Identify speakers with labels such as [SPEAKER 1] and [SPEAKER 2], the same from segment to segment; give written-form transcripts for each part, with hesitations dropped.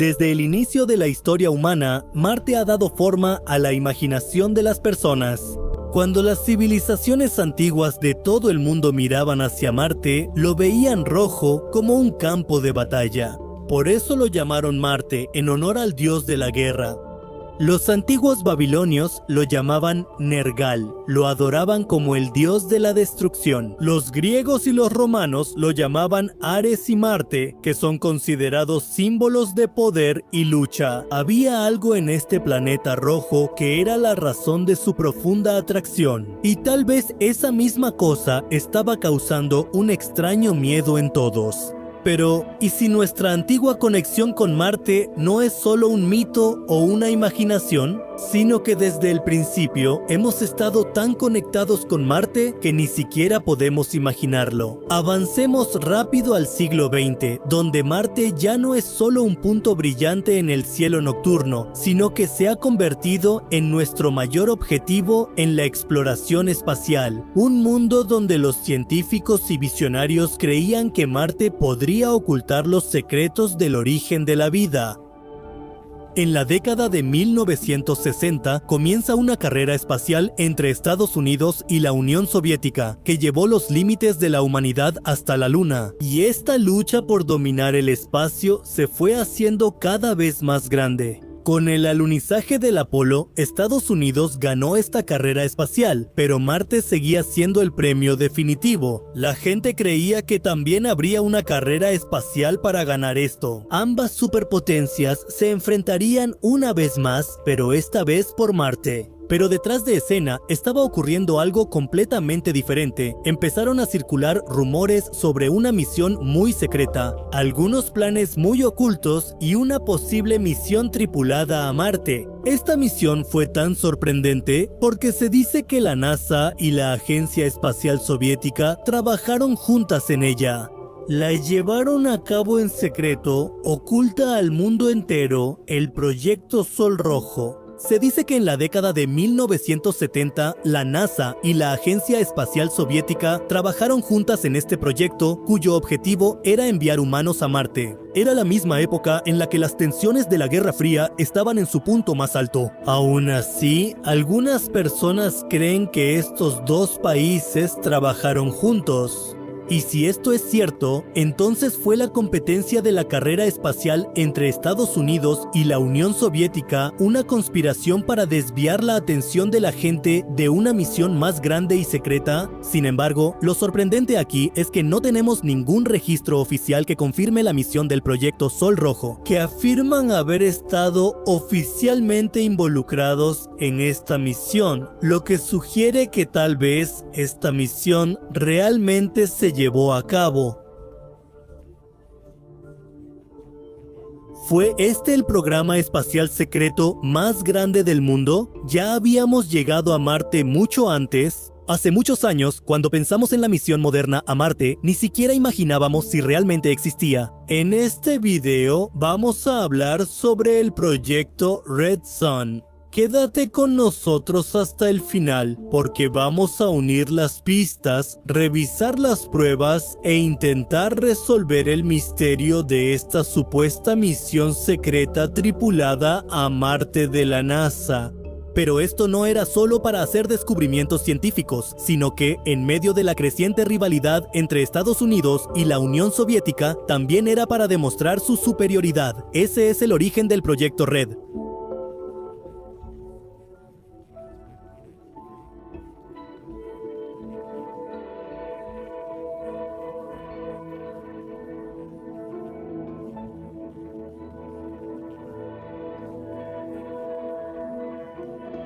[SPEAKER 1] Desde el inicio de la historia humana, Marte ha dado forma a la imaginación de las personas. Cuando las civilizaciones antiguas de todo el mundo miraban hacia Marte, lo veían rojo como un campo de batalla. Por eso lo llamaron Marte, en honor al dios de la guerra. Los antiguos babilonios lo llamaban Nergal, lo adoraban como el dios de la destrucción. Los griegos y los romanos lo llamaban Ares y Marte, que son considerados símbolos de poder y lucha. Había algo en este planeta rojo que era la razón de su profunda atracción. Y tal vez esa misma cosa estaba causando un extraño miedo en todos. Pero, ¿y si nuestra antigua conexión con Marte no es solo un mito o una imaginación, sino que desde el principio hemos estado tan conectados con Marte que ni siquiera podemos imaginarlo? Avancemos rápido al siglo XX, donde Marte ya no es solo un punto brillante en el cielo nocturno, sino que se ha convertido en nuestro mayor objetivo en la exploración espacial. Un mundo donde los científicos y visionarios creían que Marte podría ocultar los secretos del origen de la vida. En la década de 1960 comienza una carrera espacial entre Estados Unidos y la Unión Soviética que llevó los límites de la humanidad hasta la Luna, y esta lucha por dominar el espacio se fue haciendo cada vez más grande. Con el alunizaje del Apolo, Estados Unidos ganó esta carrera espacial, pero Marte seguía siendo el premio definitivo. La gente creía que también habría una carrera espacial para ganar esto. Ambas superpotencias se enfrentarían una vez más, pero esta vez por Marte. Pero detrás de escena estaba ocurriendo algo completamente diferente. Empezaron a circular rumores sobre una misión muy secreta, algunos planes muy ocultos y una posible misión tripulada a Marte. Esta misión fue tan sorprendente porque se dice que la NASA y la Agencia Espacial Soviética trabajaron juntas en ella. La llevaron a cabo en secreto, oculta al mundo entero, el Proyecto Sol Rojo. Se dice que en la década de 1970, la NASA y la Agencia Espacial Soviética trabajaron juntas en este proyecto, cuyo objetivo era enviar humanos a Marte. Era la misma época en la que las tensiones de la Guerra Fría estaban en su punto más alto. Aún así, algunas personas creen que estos dos países trabajaron juntos. Y si esto es cierto, entonces fue la competencia de la carrera espacial entre Estados Unidos y la Unión Soviética una conspiración para desviar la atención de la gente de una misión más grande y secreta. Sin embargo, lo sorprendente aquí es que no tenemos ningún registro oficial que confirme la misión del Proyecto Sol Rojo, que afirman haber estado oficialmente involucrados en esta misión, lo que sugiere que tal vez esta misión realmente se llevó a cabo. ¿Fue este el programa espacial secreto más grande del mundo? ¿Ya habíamos llegado a Marte mucho antes? Hace muchos años, cuando pensamos en la misión moderna a Marte, ni siquiera imaginábamos si realmente existía. En este video vamos a hablar sobre el proyecto Red Sun. Quédate con nosotros hasta el final, porque vamos a unir las pistas, revisar las pruebas e intentar resolver el misterio de esta supuesta misión secreta tripulada a Marte de la NASA. Pero esto no era solo para hacer descubrimientos científicos, sino que, en medio de la creciente rivalidad entre Estados Unidos y la Unión Soviética, también era para demostrar su superioridad. Ese es el origen del Proyecto Red.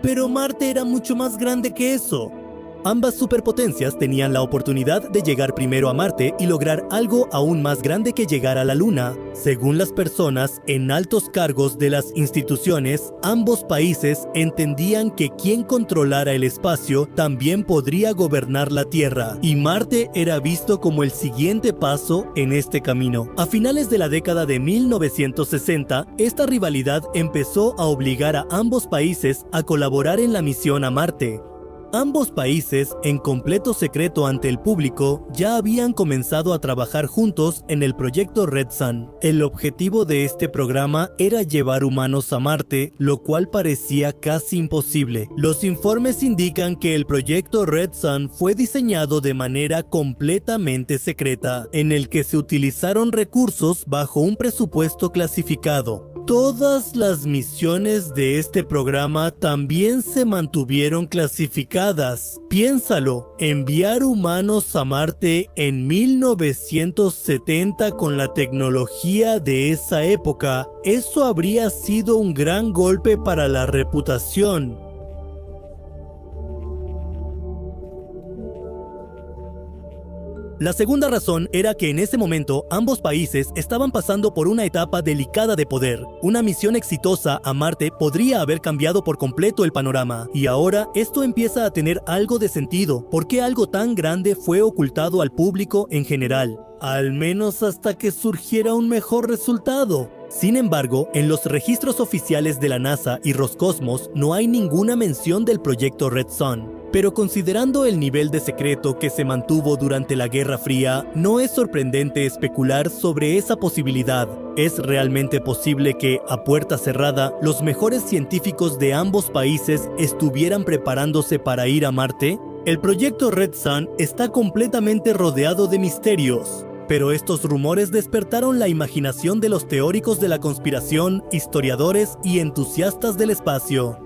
[SPEAKER 1] Pero Marte era mucho más grande que eso. Ambas superpotencias tenían la oportunidad de llegar primero a Marte y lograr algo aún más grande que llegar a la Luna. Según las personas en altos cargos de las instituciones, ambos países entendían que quien controlara el espacio también podría gobernar la Tierra, y Marte era visto como el siguiente paso en este camino. A finales de la década de 1960, esta rivalidad empezó a obligar a ambos países a colaborar en la misión a Marte. Ambos países, en completo secreto ante el público, ya habían comenzado a trabajar juntos en el proyecto Red Sun. El objetivo de este programa era llevar humanos a Marte, lo cual parecía casi imposible. Los informes indican que el proyecto Red Sun fue diseñado de manera completamente secreta, en el que se utilizaron recursos bajo un presupuesto clasificado. Todas las misiones de este programa también se mantuvieron clasificadas. Piénsalo, enviar humanos a Marte en 1970 con la tecnología de esa época, eso habría sido un gran golpe para la reputación. La segunda razón era que en ese momento ambos países estaban pasando por una etapa delicada de poder. Una misión exitosa a Marte podría haber cambiado por completo el panorama, y ahora esto empieza a tener algo de sentido. ¿Por qué algo tan grande fue ocultado al público en general? Al menos hasta que surgiera un mejor resultado. Sin embargo, en los registros oficiales de la NASA y Roscosmos no hay ninguna mención del proyecto Red Sun. Pero considerando el nivel de secreto que se mantuvo durante la Guerra Fría, no es sorprendente especular sobre esa posibilidad. ¿Es realmente posible que, a puerta cerrada, los mejores científicos de ambos países estuvieran preparándose para ir a Marte? El proyecto Red Sun está completamente rodeado de misterios. Pero estos rumores despertaron la imaginación de los teóricos de la conspiración, historiadores y entusiastas del espacio.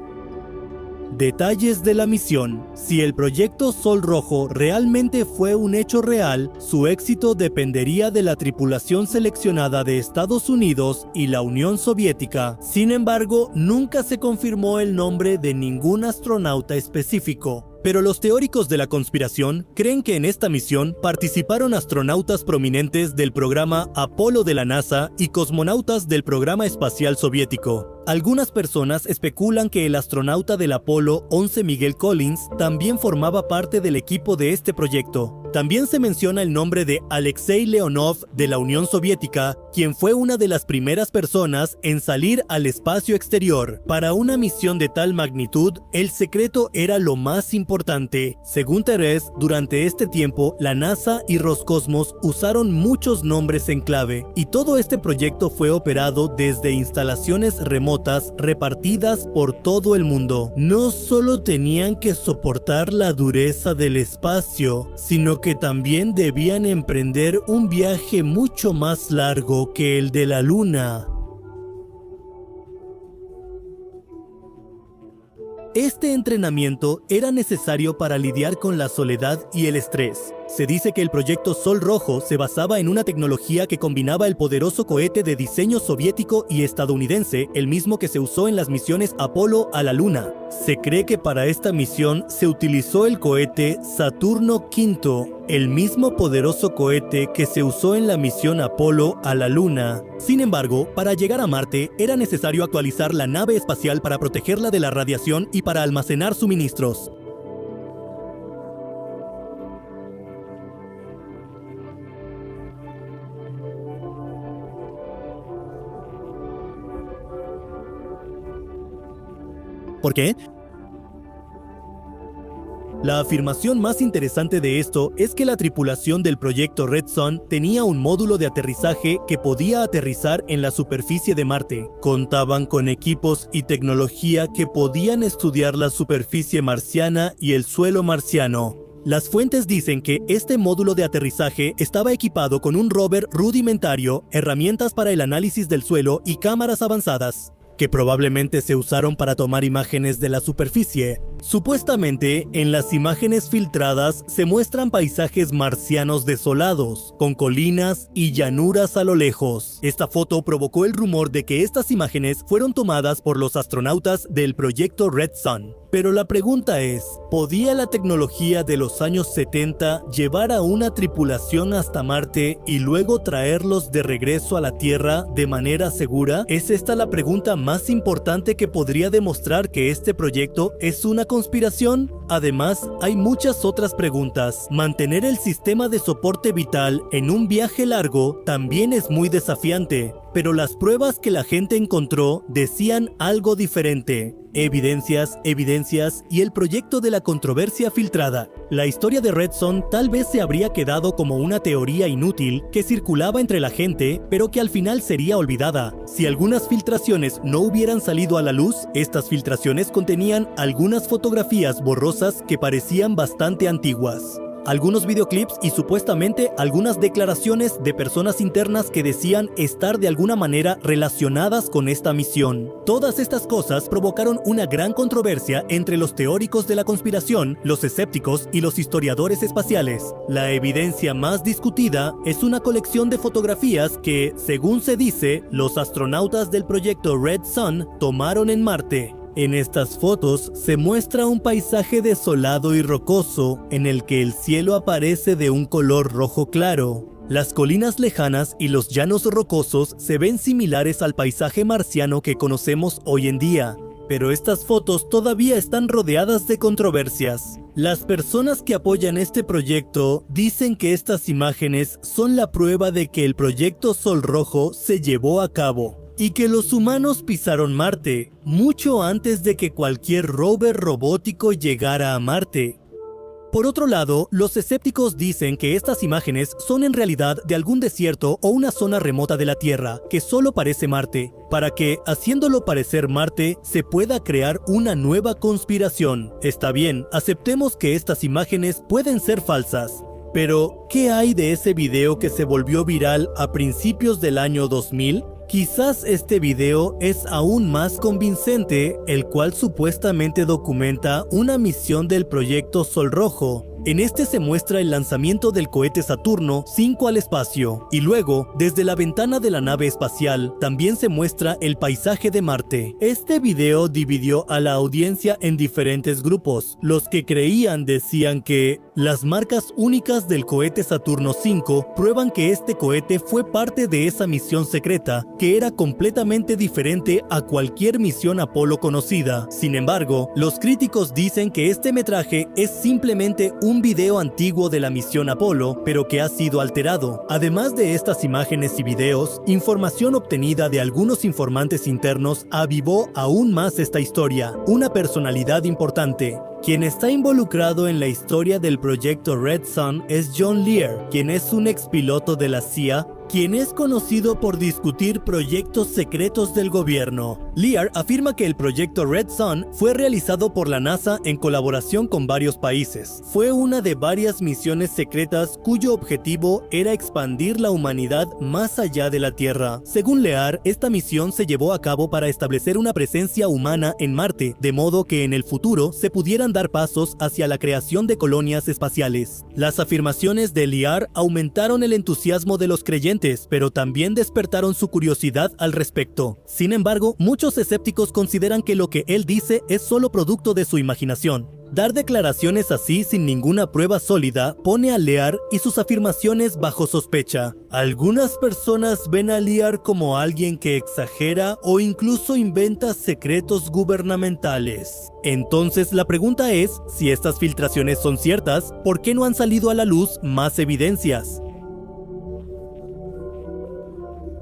[SPEAKER 1] Detalles de la misión. Si el proyecto Sol Rojo realmente fue un hecho real, su éxito dependería de la tripulación seleccionada de Estados Unidos y la Unión Soviética. Sin embargo, nunca se confirmó el nombre de ningún astronauta específico. Pero los teóricos de la conspiración creen que en esta misión participaron astronautas prominentes del programa Apolo de la NASA y cosmonautas del programa espacial soviético. Algunas personas especulan que el astronauta del Apolo 11 Miguel Collins también formaba parte del equipo de este proyecto. También se menciona el nombre de Alexei Leonov de la Unión Soviética, quien fue una de las primeras personas en salir al espacio exterior. Para una misión de tal magnitud, el secreto era lo más importante. Según Therese, durante este tiempo, la NASA y Roscosmos usaron muchos nombres en clave, y todo este proyecto fue operado desde instalaciones remotas repartidas por todo el mundo. No solo tenían que soportar la dureza del espacio, sino que también debían emprender un viaje mucho más largo que el de la Luna. Este entrenamiento era necesario para lidiar con la soledad y el estrés. Se dice que el proyecto Sol Rojo se basaba en una tecnología que combinaba el poderoso cohete de diseño soviético y estadounidense, el mismo que se usó en las misiones Apolo a la Luna. Se cree que para esta misión se utilizó el cohete Saturno V, el mismo poderoso cohete que se usó en la misión Apolo a la Luna. Sin embargo, para llegar a Marte era necesario actualizar la nave espacial para protegerla de la radiación y para almacenar suministros. ¿Por qué? La afirmación más interesante de esto es que la tripulación del proyecto Red Sun tenía un módulo de aterrizaje que podía aterrizar en la superficie de Marte. Contaban con equipos y tecnología que podían estudiar la superficie marciana y el suelo marciano. Las fuentes dicen que este módulo de aterrizaje estaba equipado con un rover rudimentario, herramientas para el análisis del suelo y cámaras avanzadas, que probablemente se usaron para tomar imágenes de la superficie. Supuestamente, en las imágenes filtradas se muestran paisajes marcianos desolados, con colinas y llanuras a lo lejos. Esta foto provocó el rumor de que estas imágenes fueron tomadas por los astronautas del proyecto Red Sun. Pero la pregunta es, ¿podía la tecnología de los años 70 llevar a una tripulación hasta Marte y luego traerlos de regreso a la Tierra de manera segura? ¿Es esta la pregunta más importante que podría demostrar que este proyecto es una conspiración? Además, hay muchas otras preguntas. Mantener el sistema de soporte vital en un viaje largo también es muy desafiante, pero las pruebas que la gente encontró decían algo diferente. Evidencias, evidencias y el proyecto de la controversia filtrada. La historia de Red Son tal vez se habría quedado como una teoría inútil que circulaba entre la gente, pero que al final sería olvidada. Si algunas filtraciones no hubieran salido a la luz, estas filtraciones contenían algunas fotografías borrosas que parecían bastante antiguas, algunos videoclips y supuestamente algunas declaraciones de personas internas que decían estar de alguna manera relacionadas con esta misión. Todas estas cosas provocaron una gran controversia entre los teóricos de la conspiración, los escépticos y los historiadores espaciales. La evidencia más discutida es una colección de fotografías que, según se dice, los astronautas del proyecto Red Son tomaron en Marte. En estas fotos se muestra un paisaje desolado y rocoso en el que el cielo aparece de un color rojo claro. Las colinas lejanas y los llanos rocosos se ven similares al paisaje marciano que conocemos hoy en día, pero estas fotos todavía están rodeadas de controversias. Las personas que apoyan este proyecto dicen que estas imágenes son la prueba de que el proyecto Sol Rojo se llevó a cabo y que los humanos pisaron Marte mucho antes de que cualquier rover robótico llegara a Marte. Por otro lado, los escépticos dicen que estas imágenes son en realidad de algún desierto o una zona remota de la Tierra que solo parece Marte, para que, haciéndolo parecer Marte, se pueda crear una nueva conspiración. Está bien, aceptemos que estas imágenes pueden ser falsas. Pero, ¿qué hay de ese video que se volvió viral a principios del año 2000? Quizás este video es aún más convincente, el cual supuestamente documenta una misión del proyecto Sol Rojo. En este se muestra el lanzamiento del cohete Saturno 5 al espacio, y luego, desde la ventana de la nave espacial, también se muestra el paisaje de Marte. Este video dividió a la audiencia en diferentes grupos. Los que creían decían que las marcas únicas del cohete Saturno 5 prueban que este cohete fue parte de esa misión secreta, que era completamente diferente a cualquier misión Apolo conocida. Sin embargo, los críticos dicen que este metraje es simplemente un video antiguo de la misión Apolo, pero que ha sido alterado. Además de estas imágenes y videos, información obtenida de algunos informantes internos avivó aún más esta historia. Una personalidad importante, quien está involucrado en la historia del proyecto Red Son, es John Lear, quien es un expiloto de la CIA, quien es conocido por discutir proyectos secretos del gobierno. Lear afirma que el proyecto Red Son fue realizado por la NASA en colaboración con varios países. Fue una de varias misiones secretas cuyo objetivo era expandir la humanidad más allá de la Tierra. Según Lear, esta misión se llevó a cabo para establecer una presencia humana en Marte, de modo que en el futuro se pudieran dar pasos hacia la creación de colonias espaciales. Las afirmaciones de Lear aumentaron el entusiasmo de los creyentes, pero también despertaron su curiosidad al respecto. Sin embargo, muchos escépticos consideran que lo que él dice es solo producto de su imaginación. Dar declaraciones así sin ninguna prueba sólida pone a Lear y sus afirmaciones bajo sospecha. Algunas personas ven a Lear como alguien que exagera o incluso inventa secretos gubernamentales. Entonces la pregunta es, si estas filtraciones son ciertas, ¿por qué no han salido a la luz más evidencias?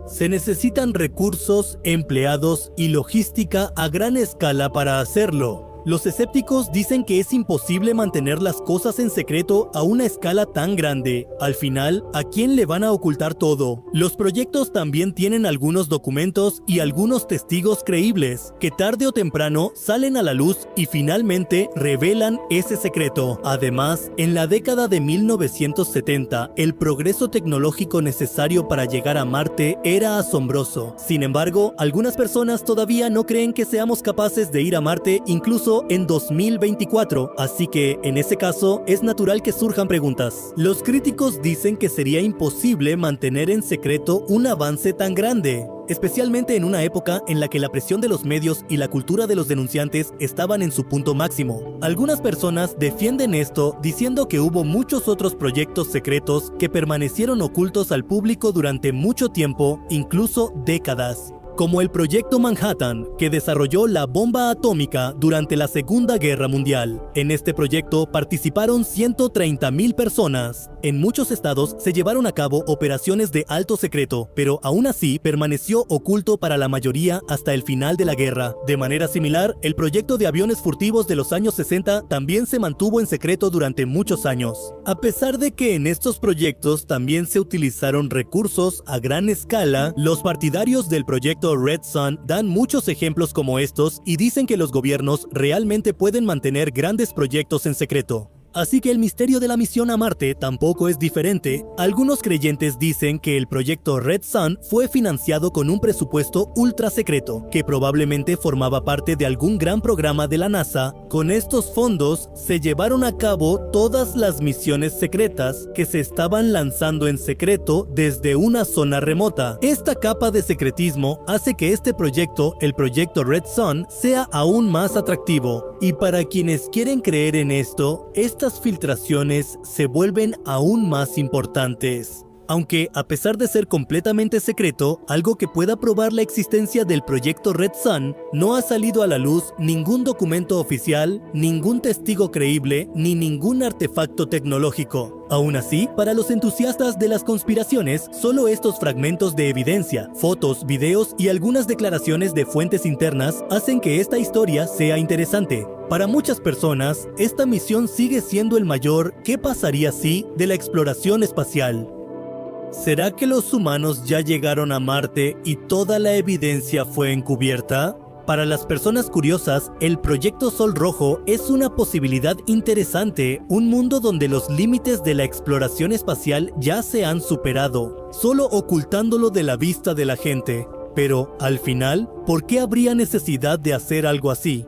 [SPEAKER 1] Se necesitan recursos, empleados y logística a gran escala para hacerlo. Los escépticos dicen que es imposible mantener las cosas en secreto a una escala tan grande. Al final, ¿a quién le van a ocultar todo? Los proyectos también tienen algunos documentos y algunos testigos creíbles, que tarde o temprano salen a la luz y finalmente revelan ese secreto. Además, en la década de 1970, el progreso tecnológico necesario para llegar a Marte era asombroso. Sin embargo, algunas personas todavía no creen que seamos capaces de ir a Marte incluso en 2024, así que en ese caso es natural que surjan preguntas. Los críticos dicen que sería imposible mantener en secreto un avance tan grande, especialmente en una época en la que la presión de los medios y la cultura de los denunciantes estaban en su punto máximo. Algunas personas defienden esto diciendo que hubo muchos otros proyectos secretos que permanecieron ocultos al público durante mucho tiempo, incluso décadas. como el Proyecto Manhattan, que desarrolló la bomba atómica durante la Segunda Guerra Mundial. En este proyecto participaron 130,000 personas. En muchos estados se llevaron a cabo operaciones de alto secreto, pero aún así permaneció oculto para la mayoría hasta el final de la guerra. De manera similar, el proyecto de aviones furtivos de los años 60 también se mantuvo en secreto durante muchos años. A pesar de que en estos proyectos también se utilizaron recursos a gran escala, los partidarios del proyecto Red Sun dan muchos ejemplos como estos y dicen que los gobiernos realmente pueden mantener grandes proyectos en secreto. Así que el misterio de la misión a Marte tampoco es diferente. Algunos creyentes dicen que el proyecto Red Sun fue financiado con un presupuesto ultra secreto, que probablemente formaba parte de algún gran programa de la NASA. Con estos fondos se llevaron a cabo todas las misiones secretas que se estaban lanzando en secreto desde una zona remota. Esta capa de secretismo hace que este proyecto, el proyecto Red Sun, sea aún más atractivo. Y para quienes quieren creer en esto, estas filtraciones se vuelven aún más importantes. Aunque, a pesar de ser completamente secreto, algo que pueda probar la existencia del proyecto Red Sun, no ha salido a la luz ningún documento oficial, ningún testigo creíble, ni ningún artefacto tecnológico. Aún así, para los entusiastas de las conspiraciones, solo estos fragmentos de evidencia, fotos, videos y algunas declaraciones de fuentes internas hacen que esta historia sea interesante. Para muchas personas, esta misión sigue siendo el mayor ¿qué pasaría si? De la exploración espacial. ¿Será que los humanos ya llegaron a Marte y toda la evidencia fue encubierta? Para las personas curiosas, el Proyecto Sol Rojo es una posibilidad interesante, un mundo donde los límites de la exploración espacial ya se han superado, solo ocultándolo de la vista de la gente. Pero, al final, ¿por qué habría necesidad de hacer algo así?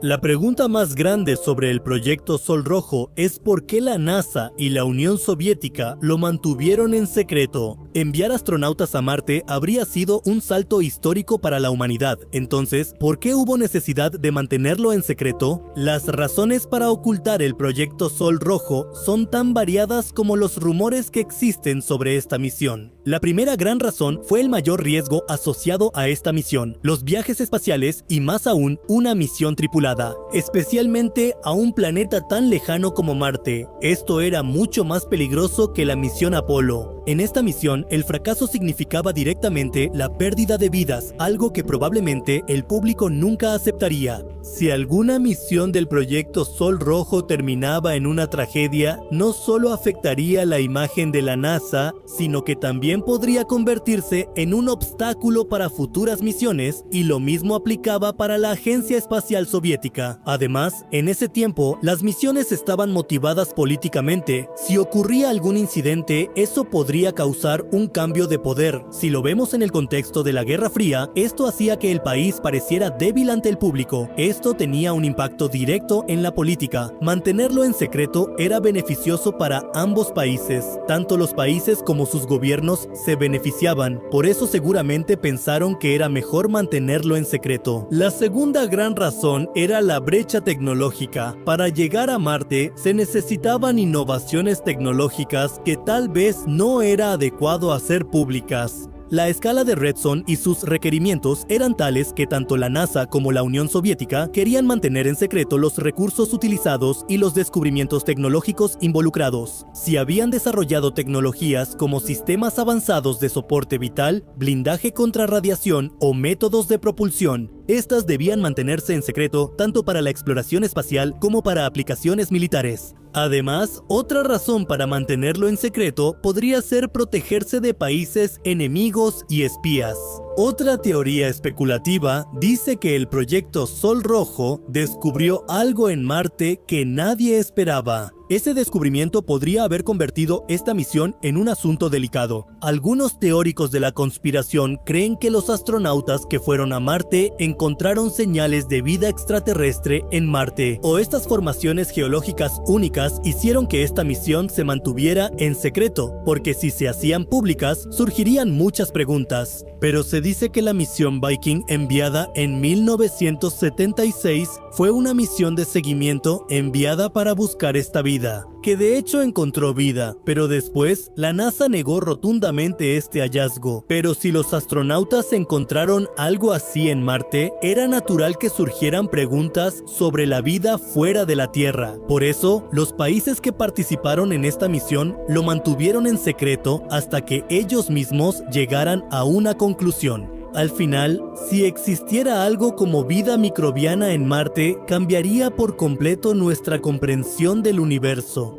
[SPEAKER 1] La pregunta más grande sobre el Proyecto Sol Rojo es por qué la NASA y la Unión Soviética lo mantuvieron en secreto. Enviar astronautas a Marte habría sido un salto histórico para la humanidad. Entonces, ¿por qué hubo necesidad de mantenerlo en secreto? Las razones para ocultar el Proyecto Sol Rojo son tan variadas como los rumores que existen sobre esta misión. La primera gran razón fue el mayor riesgo asociado a esta misión, los viajes espaciales y más aún una misión tripulada, especialmente a un planeta tan lejano como Marte. Esto era mucho más peligroso que la misión Apolo. En esta misión, el fracaso significaba directamente la pérdida de vidas, algo que probablemente el público nunca aceptaría. Si alguna misión del Proyecto Sol Rojo terminaba en una tragedia, no solo afectaría la imagen de la NASA, sino que también podría convertirse en un obstáculo para futuras misiones, y lo mismo aplicaba para la Agencia Espacial Soviética. Además, en ese tiempo, las misiones estaban motivadas políticamente. Si ocurría algún incidente, eso podría causar un cambio de poder. Si lo vemos en el contexto de la Guerra Fría, esto hacía que el país pareciera débil ante el público. Esto tenía un impacto directo en la política. Mantenerlo en secreto era beneficioso para ambos países. Tanto los países como sus gobiernos se beneficiaban. Por eso seguramente pensaron que era mejor mantenerlo en secreto. La segunda gran razón era la brecha tecnológica. Para llegar a Marte se necesitaban innovaciones tecnológicas que tal vez no era adecuado hacer públicas. La escala de Red Sun y sus requerimientos eran tales que tanto la NASA como la Unión Soviética querían mantener en secreto los recursos utilizados y los descubrimientos tecnológicos involucrados. Si habían desarrollado tecnologías como sistemas avanzados de soporte vital, blindaje contra radiación o métodos de propulsión, estas debían mantenerse en secreto tanto para la exploración espacial como para aplicaciones militares. Además, otra razón para mantenerlo en secreto podría ser protegerse de países enemigos y espías. Otra teoría especulativa dice que el Proyecto Sol Rojo descubrió algo en Marte que nadie esperaba. Ese descubrimiento podría haber convertido esta misión en un asunto delicado. Algunos teóricos de la conspiración creen que los astronautas que fueron a Marte encontraron señales de vida extraterrestre en Marte, o estas formaciones geológicas únicas hicieron que esta misión se mantuviera en secreto, porque si se hacían públicas, surgirían muchas preguntas. Pero se dice que la misión Viking enviada en 1976 fue una misión de seguimiento enviada para buscar esta vida. que de hecho encontró vida, pero después la NASA negó rotundamente este hallazgo. Pero si los astronautas encontraron algo así en Marte, era natural que surgieran preguntas sobre la vida fuera de la Tierra. Por eso, los países que participaron en esta misión lo mantuvieron en secreto hasta que ellos mismos llegaran a una conclusión. Al final, si existiera algo como vida microbiana en Marte, cambiaría por completo nuestra comprensión del universo.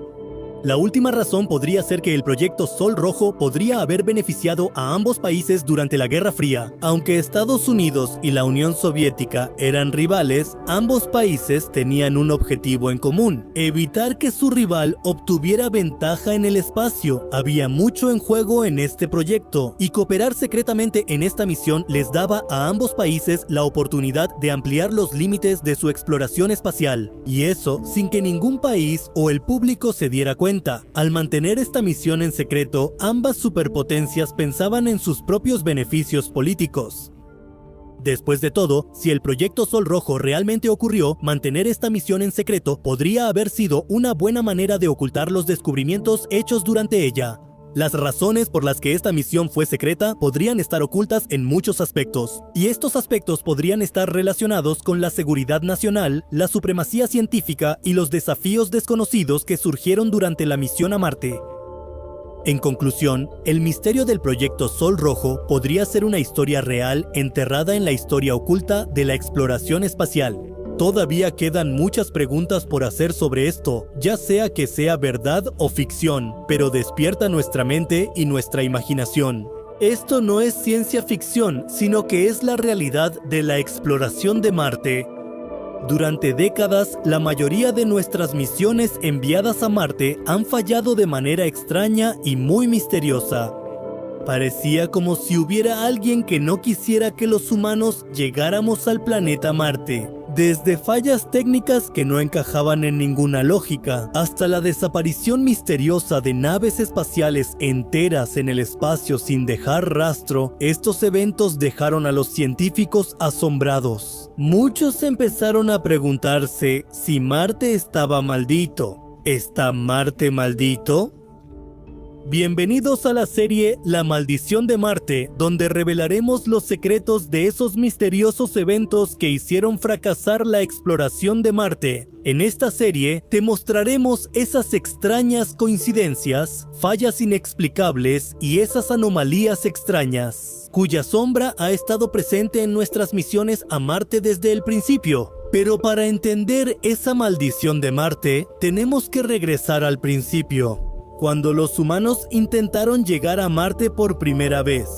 [SPEAKER 1] La última razón podría ser que el proyecto Sol Rojo podría haber beneficiado a ambos países durante la Guerra Fría. Aunque Estados Unidos y la Unión Soviética eran rivales, ambos países tenían un objetivo en común: evitar que su rival obtuviera ventaja en el espacio. Había mucho en juego en este proyecto, y cooperar secretamente en esta misión les daba a ambos países la oportunidad de ampliar los límites de su exploración espacial. Y eso sin que ningún país o el público se diera cuenta. Al mantener esta misión en secreto, ambas superpotencias pensaban en sus propios beneficios políticos. Después de todo, si el proyecto Sol Rojo realmente ocurrió, mantener esta misión en secreto podría haber sido una buena manera de ocultar los descubrimientos hechos durante ella. Las razones por las que esta misión fue secreta podrían estar ocultas en muchos aspectos, y estos aspectos podrían estar relacionados con la seguridad nacional, la supremacía científica y los desafíos desconocidos que surgieron durante la misión a Marte. En conclusión, el misterio del proyecto Sol Rojo podría ser una historia real enterrada en la historia oculta de la exploración espacial. Todavía quedan muchas preguntas por hacer sobre esto, ya sea que sea verdad o ficción, pero despierta nuestra mente y nuestra imaginación. Esto no es ciencia ficción, sino que es la realidad de la exploración de Marte. Durante décadas, la mayoría de nuestras misiones enviadas a Marte han fallado de manera extraña y muy misteriosa. Parecía como si hubiera alguien que no quisiera que los humanos llegáramos al planeta Marte. Desde fallas técnicas que no encajaban en ninguna lógica, hasta la desaparición misteriosa de naves espaciales enteras en el espacio sin dejar rastro, estos eventos dejaron a los científicos asombrados. Muchos empezaron a preguntarse si Marte estaba maldito. ¿Está Marte maldito? Bienvenidos a la serie La Maldición de Marte, donde revelaremos los secretos de esos misteriosos eventos que hicieron fracasar la exploración de Marte. En esta serie te mostraremos esas extrañas coincidencias, fallas inexplicables y esas anomalías extrañas, cuya sombra ha estado presente en nuestras misiones a Marte desde el principio. Pero para entender esa maldición de Marte, tenemos que regresar al principio, cuando los humanos intentaron llegar a Marte por primera vez.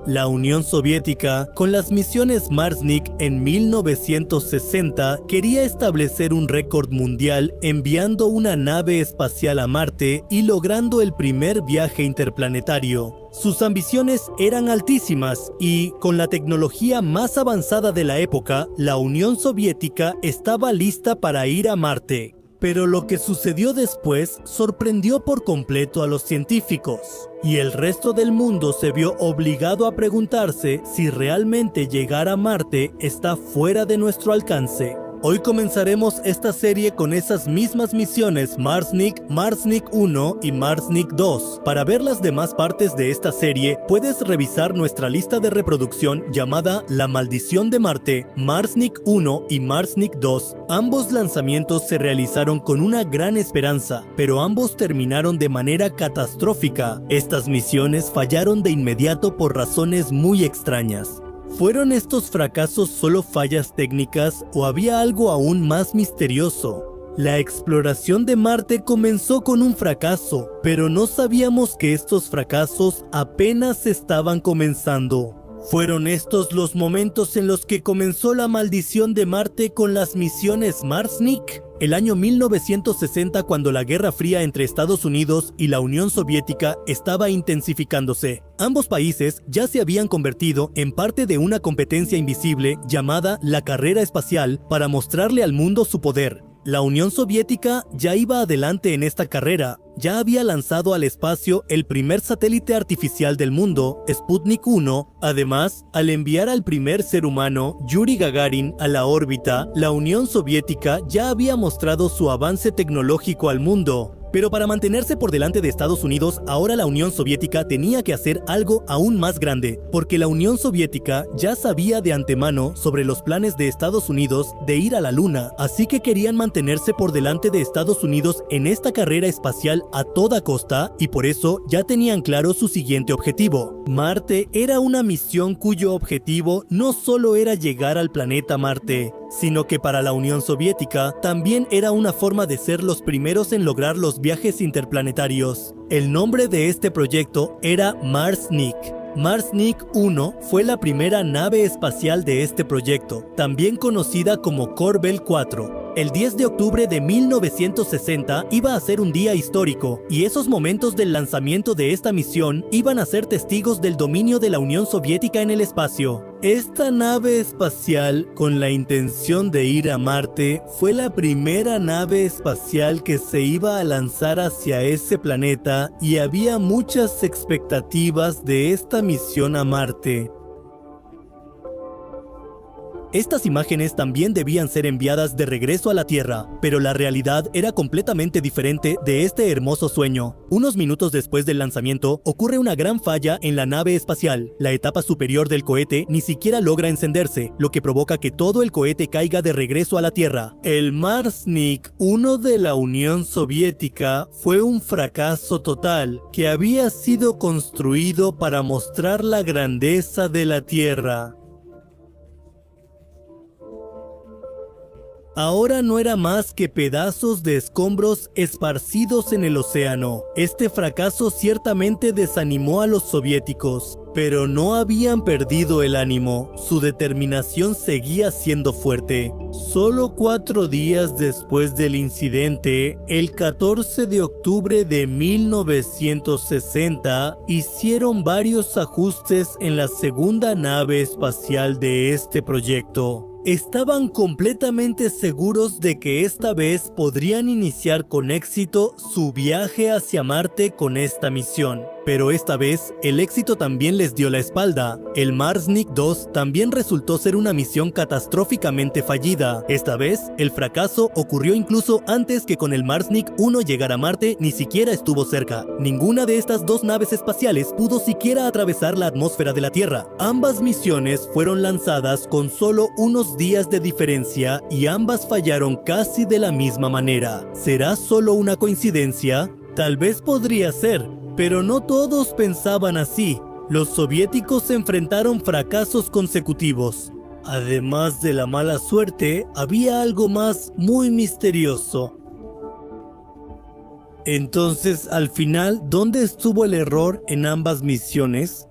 [SPEAKER 1] La Unión Soviética, con las misiones Marsnik en 1960, quería establecer un récord mundial enviando una nave espacial a Marte y logrando el primer viaje interplanetario. Sus ambiciones eran altísimas y, con la tecnología más avanzada de la época, la Unión Soviética estaba lista para ir a Marte. Pero lo que sucedió después sorprendió por completo a los científicos, y el resto del mundo se vio obligado a preguntarse si realmente llegar a Marte está fuera de nuestro alcance. Hoy comenzaremos esta serie con esas mismas misiones Marsnik, Marsnik 1 y Marsnik 2. Para ver las demás partes de esta serie, puedes revisar nuestra lista de reproducción llamada La Maldición de Marte, Marsnik 1 y Marsnik 2. Ambos lanzamientos se realizaron con una gran esperanza, pero ambos terminaron de manera catastrófica. Estas misiones fallaron de inmediato por razones muy extrañas. ¿Fueron estos fracasos solo fallas técnicas o había algo aún más misterioso? La exploración de Marte comenzó con un fracaso, pero no sabíamos que estos fracasos apenas estaban comenzando. ¿Fueron estos los momentos en los que comenzó la maldición de Marte con las misiones Marsnik? El año 1960, cuando la Guerra Fría entre Estados Unidos y la Unión Soviética estaba intensificándose. Ambos países ya se habían convertido en parte de una competencia invisible llamada la carrera espacial para mostrarle al mundo su poder. La Unión Soviética ya iba adelante en esta carrera. Ya había lanzado al espacio el primer satélite artificial del mundo, Sputnik 1. Además, al enviar al primer ser humano, Yuri Gagarin, a la órbita, la Unión Soviética ya había mostrado su avance tecnológico al mundo. Pero para mantenerse por delante de Estados Unidos, ahora la Unión Soviética tenía que hacer algo aún más grande, porque la Unión Soviética ya sabía de antemano sobre los planes de Estados Unidos de ir a la Luna, así que querían mantenerse por delante de Estados Unidos en esta carrera espacial a toda costa, y por eso ya tenían claro su siguiente objetivo. Marte era una misión cuyo objetivo no solo era llegar al planeta Marte, sino que para la Unión Soviética también era una forma de ser los primeros en lograr los viajes interplanetarios. El nombre de este proyecto era Marsnik. Marsnik 1 fue la primera nave espacial de este proyecto, también conocida como Corbel 4. El 10 de octubre de 1960 iba a ser un día histórico, y esos momentos del lanzamiento de esta misión iban a ser testigos del dominio de la Unión Soviética en el espacio. Esta nave espacial, con la intención de ir a Marte, fue la primera nave espacial que se iba a lanzar hacia ese planeta, y había muchas expectativas de esta misión a Marte. Estas imágenes también debían ser enviadas de regreso a la Tierra, pero la realidad era completamente diferente de este hermoso sueño. Unos minutos después del lanzamiento, ocurre una gran falla en la nave espacial. La etapa superior del cohete ni siquiera logra encenderse, lo que provoca que todo el cohete caiga de regreso a la Tierra. El Marsnik 1 de la Unión Soviética fue un fracaso total, que había sido construido para mostrar la grandeza de la Tierra. Ahora no era más que pedazos de escombros esparcidos en el océano. Este fracaso ciertamente desanimó a los soviéticos, pero no habían perdido el ánimo. Su determinación seguía siendo fuerte. Solo 4 días después del incidente, el 14 de octubre de 1960, hicieron varios ajustes en la segunda nave espacial de este proyecto. Estaban completamente seguros de que esta vez podrían iniciar con éxito su viaje hacia Marte con esta misión. Pero esta vez, el éxito también les dio la espalda. El Marsnik 2 también resultó ser una misión catastróficamente fallida. Esta vez, el fracaso ocurrió incluso antes que con el Marsnik 1 llegar a Marte, ni siquiera estuvo cerca. Ninguna de estas dos naves espaciales pudo siquiera atravesar la atmósfera de la Tierra. Ambas misiones fueron lanzadas con solo unos días de diferencia y ambas fallaron casi de la misma manera. ¿Será solo una coincidencia? Tal vez podría ser, pero no todos pensaban así. Los soviéticos enfrentaron fracasos consecutivos. Además de la mala suerte, había algo más muy misterioso. Entonces, al final, ¿dónde estuvo el error en ambas misiones?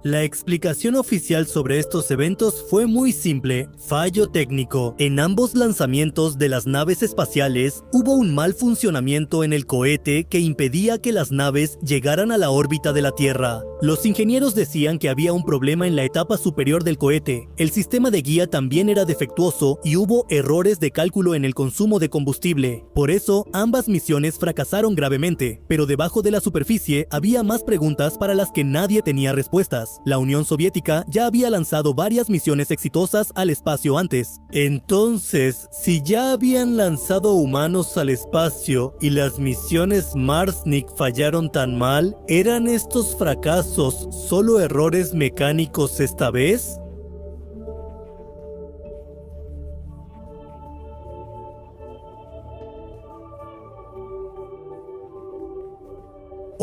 [SPEAKER 1] La explicación oficial sobre estos eventos fue muy simple: fallo técnico. En ambos lanzamientos de las naves espaciales hubo un mal funcionamiento en el cohete que impedía que las naves llegaran a la órbita de la Tierra. Los ingenieros decían que había un problema en la etapa superior del cohete. El sistema de guía también era defectuoso y hubo errores de cálculo en el consumo de combustible. Por eso, ambas misiones fracasaron gravemente, pero debajo de la superficie había más preguntas para las que nadie tenía respuestas. La Unión Soviética ya había lanzado varias misiones exitosas al espacio antes. Entonces, si ya habían lanzado humanos al espacio y las misiones Marsnik fallaron tan mal, ¿eran estos fracasos solo errores mecánicos esta vez?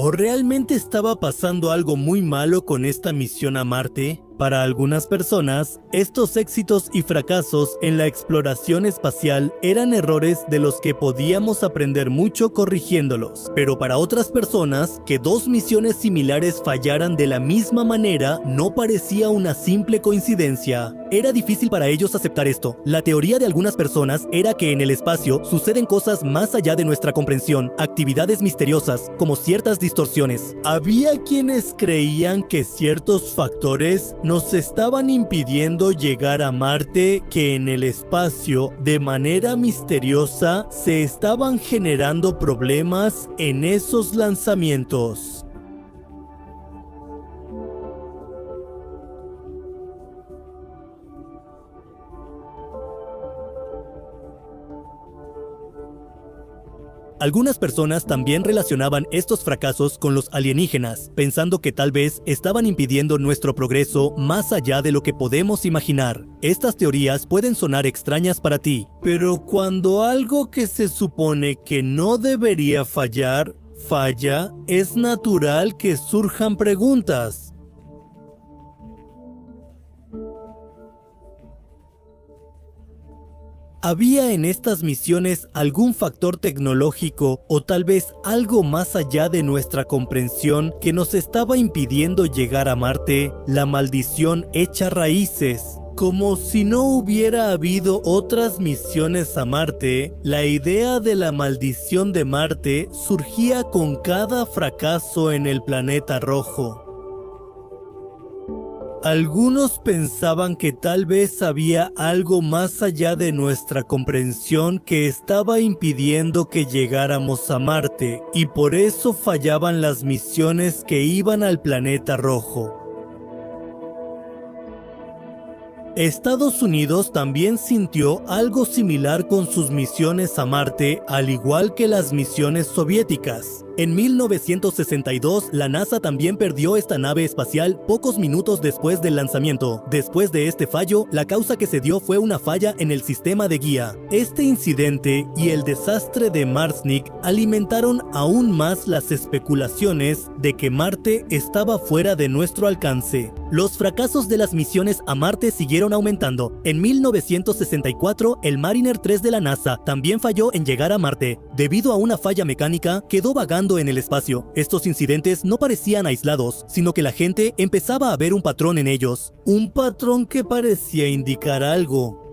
[SPEAKER 1] ¿O realmente estaba pasando algo muy malo con esta misión a Marte? Para algunas personas, estos éxitos y fracasos en la exploración espacial eran errores de los que podíamos aprender mucho corrigiéndolos. Pero para otras personas, que dos misiones similares fallaran de la misma manera no parecía una simple coincidencia. Era difícil para ellos aceptar esto. La teoría de algunas personas era que en el espacio suceden cosas más allá de nuestra comprensión, actividades misteriosas, como ciertas distorsiones. Había quienes creían que ciertos factores nos estaban impidiendo llegar a Marte, que en el espacio, de manera misteriosa, se estaban generando problemas en esos lanzamientos. Algunas personas también relacionaban estos fracasos con los alienígenas, pensando que tal vez estaban impidiendo nuestro progreso más allá de lo que podemos imaginar. Estas teorías pueden sonar extrañas para ti, pero cuando algo que se supone que no debería fallar, falla, es natural que surjan preguntas. ¿Había en estas misiones algún factor tecnológico o tal vez algo más allá de nuestra comprensión que nos estaba impidiendo llegar a Marte? La maldición echa raíces. Como si no hubiera habido otras misiones a Marte, la idea de la maldición de Marte surgía con cada fracaso en el planeta rojo. Algunos pensaban que tal vez había algo más allá de nuestra comprensión que estaba impidiendo que llegáramos a Marte, y por eso fallaban las misiones que iban al planeta rojo. Estados Unidos también sintió algo similar con sus misiones a Marte, al igual que las misiones soviéticas. En 1962, la NASA también perdió esta nave espacial pocos minutos después del lanzamiento. Después de este fallo, la causa que se dio fue una falla en el sistema de guía. Este incidente y el desastre de Marsnik alimentaron aún más las especulaciones de que Marte estaba fuera de nuestro alcance. Los fracasos de las misiones a Marte siguieron aumentando. En 1964, el Mariner 3 de la NASA también falló en llegar a Marte. Debido a una falla mecánica, quedó vagando en el espacio. Estos incidentes no parecían aislados, sino que la gente empezaba a ver un patrón en ellos. Un patrón que parecía indicar algo.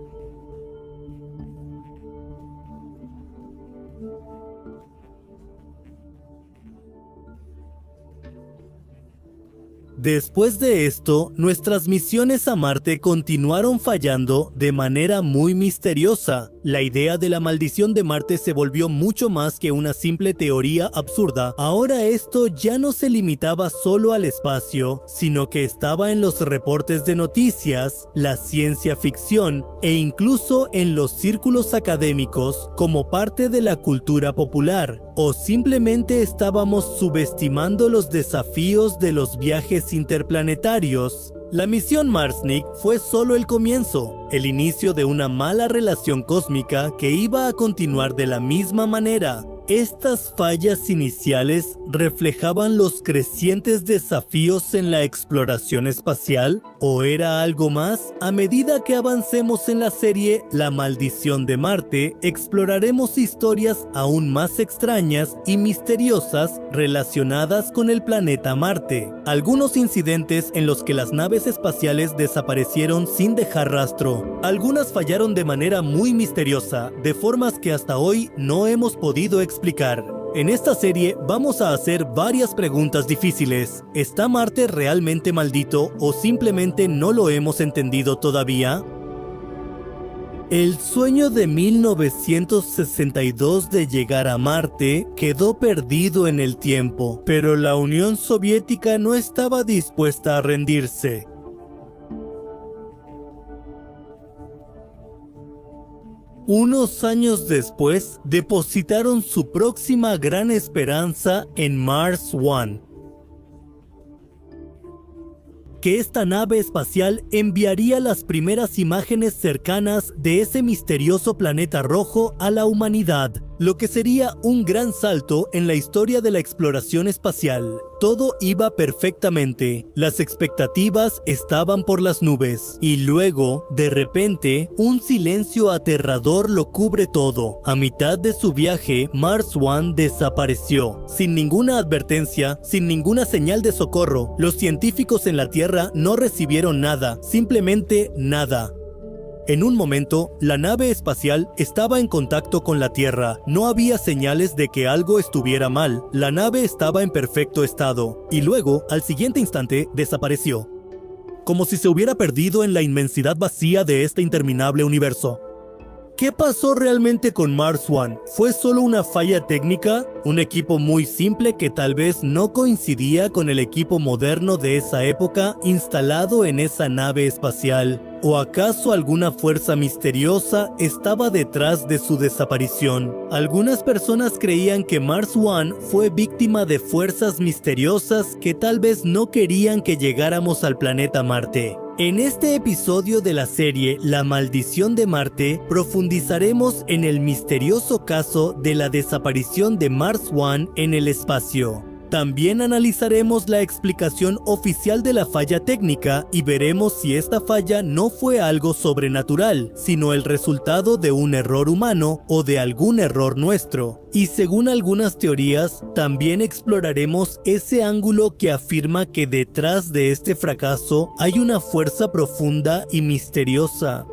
[SPEAKER 1] Después de esto, nuestras misiones a Marte continuaron fallando de manera muy misteriosa. La idea de la maldición de Marte se volvió mucho más que una simple teoría absurda. Ahora esto ya no se limitaba solo al espacio, sino que estaba en los reportes de noticias, la ciencia ficción e incluso en los círculos académicos como parte de la cultura popular. ¿O simplemente estábamos subestimando los desafíos de los viajes interplanetarios? La misión Marsnik fue solo el comienzo, el inicio de una mala relación cósmica que iba a continuar de la misma manera. Estas fallas iniciales reflejaban los crecientes desafíos en la exploración espacial, ¿o era algo más? A medida que avancemos en la serie La Maldición de Marte, exploraremos historias aún más extrañas y misteriosas relacionadas con el planeta Marte. Algunos incidentes en los que las naves espaciales desaparecieron sin dejar rastro. Algunas fallaron de manera muy misteriosa, de formas que hasta hoy no hemos podido explicar. En esta serie vamos a hacer varias preguntas difíciles. ¿Está Marte realmente maldito o simplemente no lo hemos entendido todavía? El sueño de 1962 de llegar a Marte quedó perdido en el tiempo, pero la Unión Soviética no estaba dispuesta a rendirse. Unos años después, depositaron su próxima gran esperanza en Mars One, que esta nave espacial enviaría las primeras imágenes cercanas de ese misterioso planeta rojo a la humanidad, lo que sería un gran salto en la historia de la exploración espacial. Todo iba perfectamente, las expectativas estaban por las nubes, y luego, de repente, un silencio aterrador lo cubre todo. A mitad de su viaje, Mars One desapareció, sin ninguna advertencia, sin ninguna señal de socorro. Los científicos en la Tierra no recibieron nada, simplemente nada. En un momento, la nave espacial estaba en contacto con la Tierra. No había señales de que algo estuviera mal. La nave estaba en perfecto estado. Y luego, al siguiente instante, desapareció. Como si se hubiera perdido en la inmensidad vacía de este interminable universo. ¿Qué pasó realmente con Mars One? ¿Fue solo una falla técnica? ¿Un equipo muy simple que tal vez no coincidía con el equipo moderno de esa época instalado en esa nave espacial? ¿O acaso alguna fuerza misteriosa estaba detrás de su desaparición? Algunas personas creían que Mars One fue víctima de fuerzas misteriosas que tal vez no querían que llegáramos al planeta Marte. En este episodio de la serie La Maldición de Marte, profundizaremos en el misterioso caso de la desaparición de Mars One en el espacio. También analizaremos la explicación oficial de la falla técnica y veremos si esta falla no fue algo sobrenatural, sino el resultado de un error humano o de algún error nuestro. Y según algunas teorías, también exploraremos ese ángulo que afirma que detrás de este fracaso hay una fuerza profunda y misteriosa.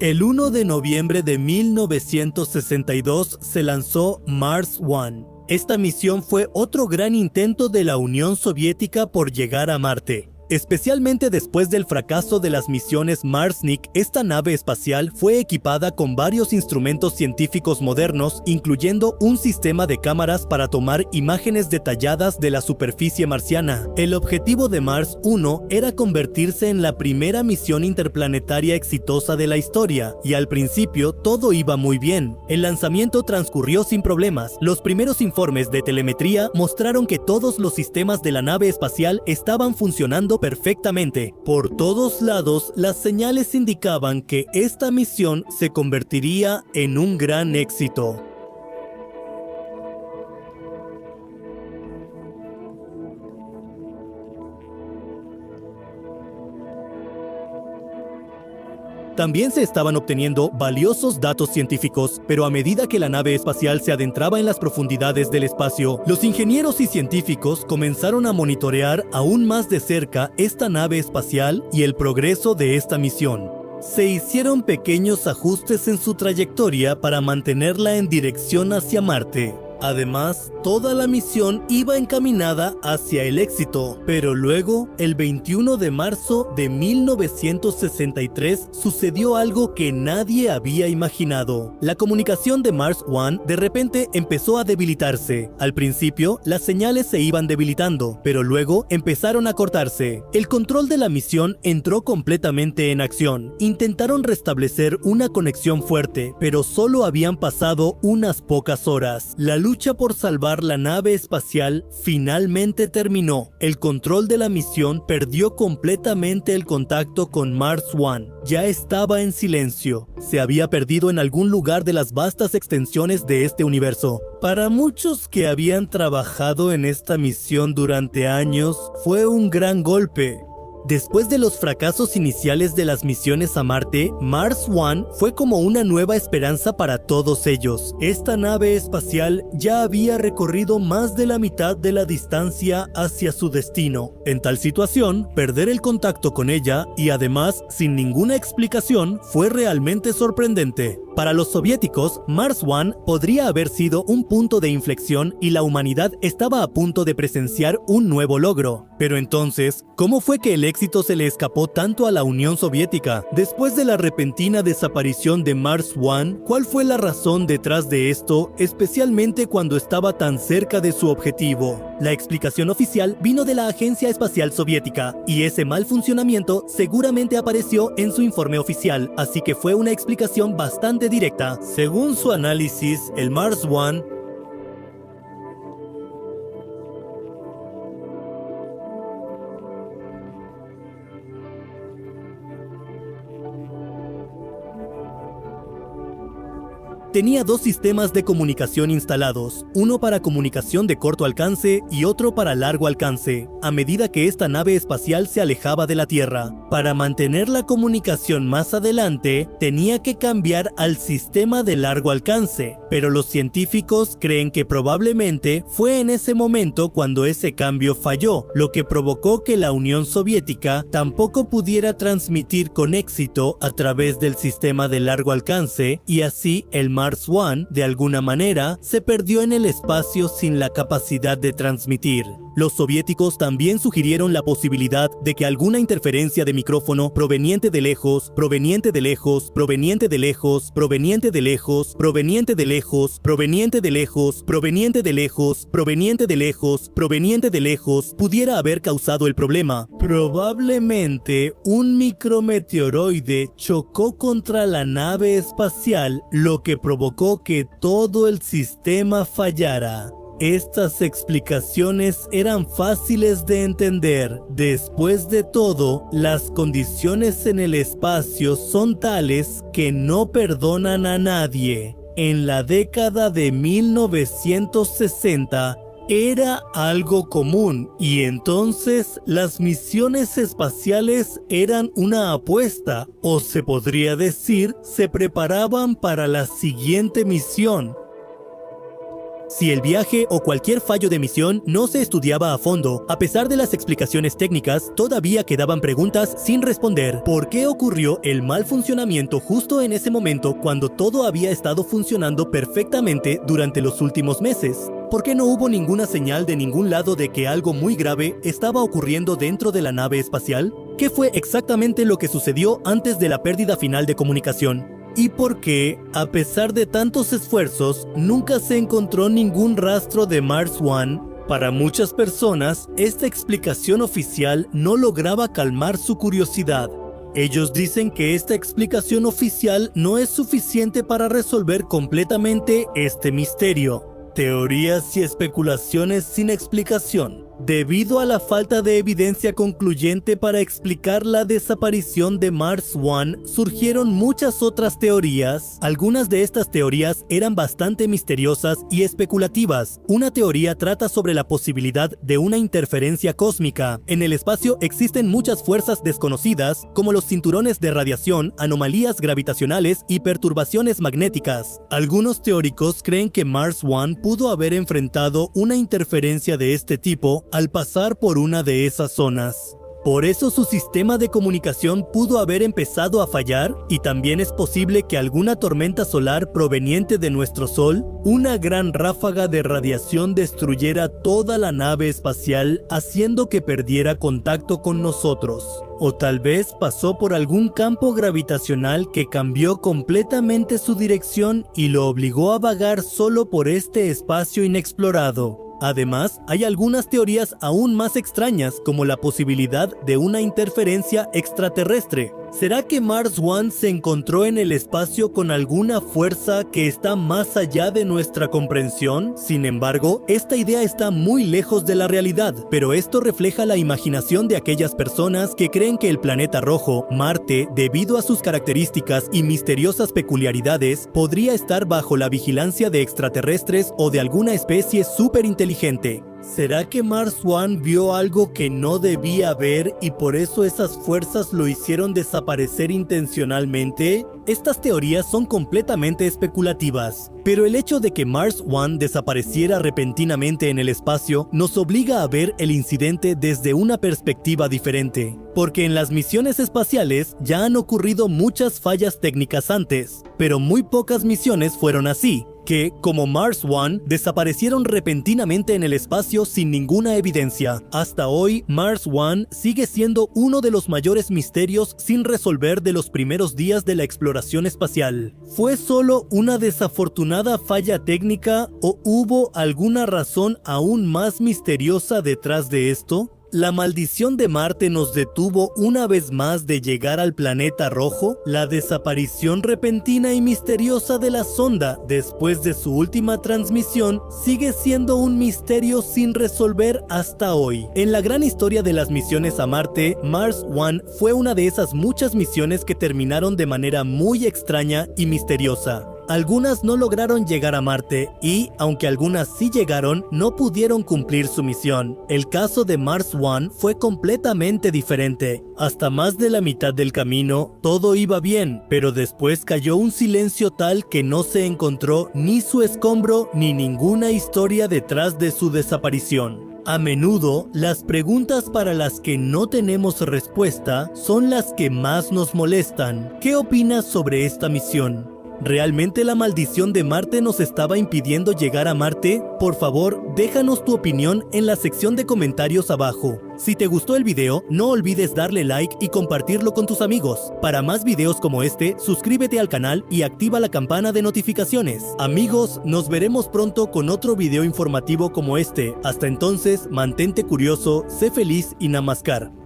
[SPEAKER 1] El 1 de noviembre de 1962 se lanzó Mars One. Esta misión fue otro gran intento de la Unión Soviética por llegar a Marte. Especialmente después del fracaso de las misiones Marsnik, esta nave espacial fue equipada con varios instrumentos científicos modernos, incluyendo un sistema de cámaras para tomar imágenes detalladas de la superficie marciana. El objetivo de Mars 1 era convertirse en la primera misión interplanetaria exitosa de la historia, y al principio todo iba muy bien. El lanzamiento transcurrió sin problemas. Los primeros informes de telemetría mostraron que todos los sistemas de la nave espacial estaban funcionando perfectamente. Por todos lados, las señales indicaban que esta misión se convertiría en un gran éxito. También se estaban obteniendo valiosos datos científicos, pero a medida que la nave espacial se adentraba en las profundidades del espacio, los ingenieros y científicos comenzaron a monitorear aún más de cerca esta nave espacial y el progreso de esta misión. Se hicieron pequeños ajustes en su trayectoria para mantenerla en dirección hacia Marte. Además, toda la misión iba encaminada hacia el éxito, pero luego, el 21 de marzo de 1963, sucedió algo que nadie había imaginado. La comunicación de Mars One de repente empezó a debilitarse. Al principio, las señales se iban debilitando, pero luego empezaron a cortarse. El control de la misión entró completamente en acción. Intentaron restablecer una conexión fuerte, pero solo habían pasado unas pocas horas. La lucha por salvar la nave espacial finalmente terminó. El control de la misión perdió completamente el contacto con Mars One. Ya estaba en silencio. Se había perdido en algún lugar de las vastas extensiones de este universo. Para muchos que habían trabajado en esta misión durante años, fue un gran golpe. Después de los fracasos iniciales de las misiones a Marte, Mars One fue como una nueva esperanza para todos ellos. Esta nave espacial ya había recorrido más de la mitad de la distancia hacia su destino. En tal situación, perder el contacto con ella, y además sin ninguna explicación, fue realmente sorprendente. Para los soviéticos, Mars One podría haber sido un punto de inflexión y la humanidad estaba a punto de presenciar un nuevo logro. Pero entonces, ¿cómo fue que el éxito se le escapó tanto a la Unión Soviética? Después de la repentina desaparición de Mars One, ¿cuál fue la razón detrás de esto, especialmente cuando estaba tan cerca de su objetivo? La explicación oficial vino de la Agencia Espacial Soviética, y ese mal funcionamiento seguramente apareció en su informe oficial, así que fue una explicación bastante directa. Según su análisis, el Mars One tenía dos sistemas de comunicación instalados, uno para comunicación de corto alcance y otro para largo alcance, a medida que esta nave espacial se alejaba de la Tierra. Para mantener la comunicación más adelante, tenía que cambiar al sistema de largo alcance, pero los científicos creen que probablemente fue en ese momento cuando ese cambio falló, lo que provocó que la Unión Soviética tampoco pudiera transmitir con éxito a través del sistema de largo alcance, y así el Mars One, de alguna manera, se perdió en el espacio sin la capacidad de transmitir. Los soviéticos también sugirieron la posibilidad de que alguna interferencia de micrófono proveniente de lejos, proveniente de lejos, proveniente de lejos, proveniente de lejos, proveniente de lejos, proveniente de lejos, proveniente de lejos, proveniente de lejos, proveniente de lejos, pudiera haber causado el problema. Probablemente un micrometeoroide chocó contra la nave espacial, lo que provocó que todo el sistema fallara. Estas explicaciones eran fáciles de entender. Después de todo, las condiciones en el espacio son tales que no perdonan a nadie. En la década de 1960, era algo común, y entonces las misiones espaciales eran una apuesta, o se podría decir, se preparaban para la siguiente misión. Si el viaje o cualquier fallo de misión no se estudiaba a fondo, a pesar de las explicaciones técnicas, todavía quedaban preguntas sin responder. ¿Por qué ocurrió el mal funcionamiento justo en ese momento cuando todo había estado funcionando perfectamente durante los últimos meses? ¿Por qué no hubo ninguna señal de ningún lado de que algo muy grave estaba ocurriendo dentro de la nave espacial? ¿Qué fue exactamente lo que sucedió antes de la pérdida final de comunicación? ¿Y por qué, a pesar de tantos esfuerzos, nunca se encontró ningún rastro de Mars One? Para muchas personas, esta explicación oficial no lograba calmar su curiosidad. Ellos dicen que esta explicación oficial no es suficiente para resolver completamente este misterio. Teorías y especulaciones sin explicación. Debido a la falta de evidencia concluyente para explicar la desaparición de Mars One, surgieron muchas otras teorías. Algunas de estas teorías eran bastante misteriosas y especulativas. Una teoría trata sobre la posibilidad de una interferencia cósmica. En el espacio existen muchas fuerzas desconocidas, como los cinturones de radiación, anomalías gravitacionales y perturbaciones magnéticas. Algunos teóricos creen que Mars One pudo haber enfrentado una interferencia de este tipo al pasar por una de esas zonas. Por eso su sistema de comunicación pudo haber empezado a fallar, y también es posible que alguna tormenta solar proveniente de nuestro Sol, una gran ráfaga de radiación destruyera toda la nave espacial, haciendo que perdiera contacto con nosotros. O tal vez pasó por algún campo gravitacional que cambió completamente su dirección y lo obligó a vagar solo por este espacio inexplorado. Además, hay algunas teorías aún más extrañas, como la posibilidad de una interferencia extraterrestre. ¿Será que Mars One se encontró en el espacio con alguna fuerza que está más allá de nuestra comprensión? Sin embargo, esta idea está muy lejos de la realidad, pero esto refleja la imaginación de aquellas personas que creen que el planeta rojo, Marte, debido a sus características y misteriosas peculiaridades, podría estar bajo la vigilancia de extraterrestres o de alguna especie superinteligente. ¿Será que Mars One vio algo que no debía ver y por eso esas fuerzas lo hicieron desaparecer intencionalmente? Estas teorías son completamente especulativas, pero el hecho de que Mars One desapareciera repentinamente en el espacio nos obliga a ver el incidente desde una perspectiva diferente, porque en las misiones espaciales ya han ocurrido muchas fallas técnicas antes, pero muy pocas misiones fueron así, que, como Mars One, desaparecieron repentinamente en el espacio sin ninguna evidencia. Hasta hoy, Mars One sigue siendo uno de los mayores misterios sin resolver de los primeros días de la exploración espacial. ¿Fue solo una desafortunada falla técnica o hubo alguna razón aún más misteriosa detrás de esto? ¿La maldición de Marte nos detuvo una vez más de llegar al planeta rojo? ¿La desaparición repentina y misteriosa de la sonda después de su última transmisión sigue siendo un misterio sin resolver hasta hoy? En la gran historia de las misiones a Marte, Mars One fue una de esas muchas misiones que terminaron de manera muy extraña y misteriosa. Algunas no lograron llegar a Marte y, aunque algunas sí llegaron, no pudieron cumplir su misión. El caso de Mars One fue completamente diferente. Hasta más de la mitad del camino, todo iba bien, pero después cayó un silencio tal que no se encontró ni su escombro ni ninguna historia detrás de su desaparición. A menudo, las preguntas para las que no tenemos respuesta son las que más nos molestan. ¿Qué opinas sobre esta misión? ¿Realmente la maldición de Marte nos estaba impidiendo llegar a Marte? Por favor, déjanos tu opinión en la sección de comentarios abajo. Si te gustó el video, no olvides darle like y compartirlo con tus amigos. Para más videos como este, suscríbete al canal y activa la campana de notificaciones. Amigos, nos veremos pronto con otro video informativo como este. Hasta entonces, mantente curioso, sé feliz y namaskar.